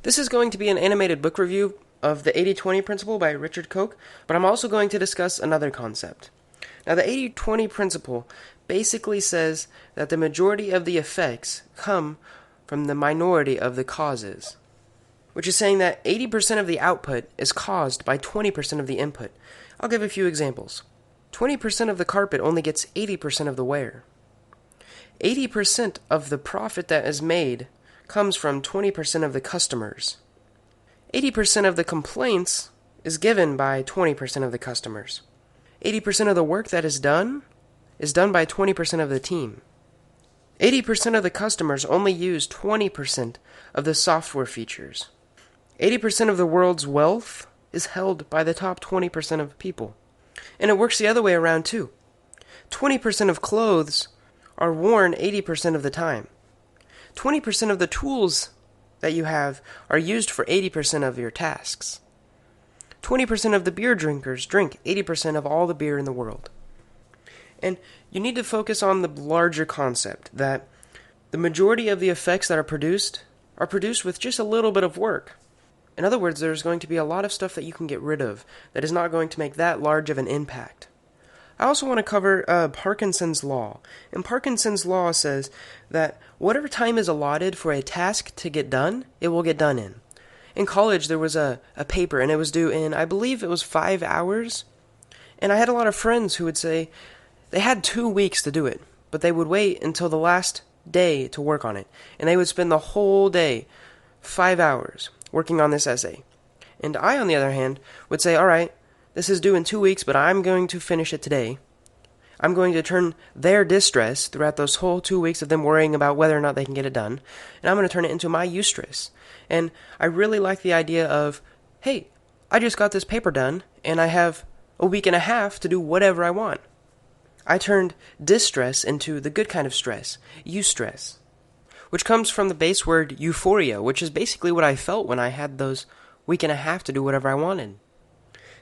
This is going to be an animated book review of the 80-20 principle by Richard Koch, but I'm also going to discuss another concept. Now, the 80-20 principle basically says that the majority of the effects come from the minority of the causes, which is saying that 80% of the output is caused by 20% of the input. I'll give a few examples. 20% of the carpet only gets 80% of the wear. 80% of the profit that is made comes from 20% of the customers. 80% of the complaints is given by 20% of the customers. 80% of the work that is done by 20% of the team. 80% of the customers only use 20% of the software features. 80% of the world's wealth is held by the top 20% of people. And it works the other way around too. 20% of clothes are worn 80% of the time. 20% of the tools that you have are used for 80% of your tasks. 20% of the beer drinkers drink 80% of all the beer in the world. And you need to focus on the larger concept that the majority of the effects that are produced with just a little bit of work. In other words, there's going to be a lot of stuff that you can get rid of that is not going to make that large of an impact. I also want to cover Parkinson's law. And Parkinson's law says that whatever time is allotted for a task to get done, it will get done in. In college, there was a paper, and it was due in, I believe it was 5 hours. And I had a lot of friends who would say they had 2 weeks to do it, but they would wait until the last day to work on it. And they would spend the whole day, 5 hours, working on this essay. And I, on the other hand, would say, all right, this is due in 2 weeks, but I'm going to finish it today. I'm going to turn their distress throughout those whole 2 weeks of them worrying about whether or not they can get it done, and I'm going to turn it into my eustress. And I really like the idea of, hey, I just got this paper done, and I have a week and a half to do whatever I want. I turned distress into the good kind of stress, eustress, which comes from the base word euphoria, which is basically what I felt when I had those week and a half to do whatever I wanted.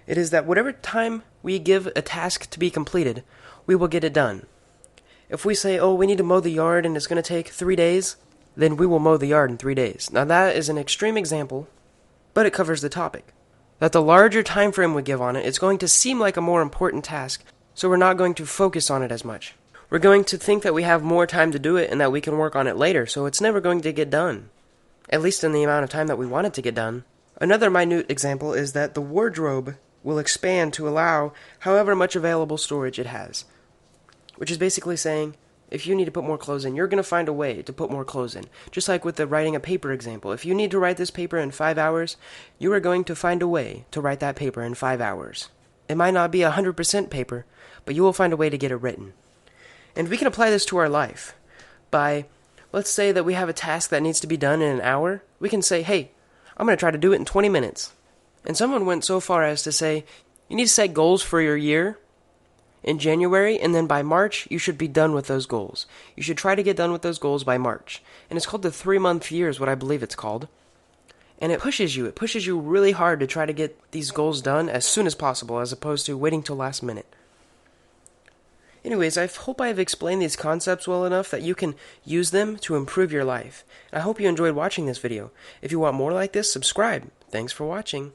It is that whatever time we give a task to be completed, we will get it done. If we say, oh, we need to mow the yard and it's going to take 3 days, then we will mow the yard in 3 days. Now that is an extreme example, but it covers the topic. That the larger time frame we give on it, it's going to seem like a more important task, so we're not going to focus on it as much. We're going to think that we have more time to do it and that we can work on it later, so it's never going to get done. At least in the amount of time that we want it to get done. Another minute example is that the wardrobe will expand to allow however much available storage it has. Which is basically saying, if you need to put more clothes in, you're going to find a way to put more clothes in. Just like with the writing a paper example. If you need to write this paper in 5 hours, you are going to find a way to write that paper in 5 hours. It might not be 100% paper, but you will find a way to get it written. And we can apply this to our life. By, let's say that we have a task that needs to be done in an hour. We can say, hey, I'm going to try to do it in 20 minutes. And someone went so far as to say, you need to set goals for your year in January, and then by March, you should be done with those goals. You should try to get done with those goals by March. And it's called the 3-month year is what I believe it's called. And it pushes you really hard to try to get these goals done as soon as possible, as opposed to waiting till last minute. Anyways, I hope I've explained these concepts well enough that you can use them to improve your life. I hope you enjoyed watching this video. If you want more like this, subscribe. Thanks for watching.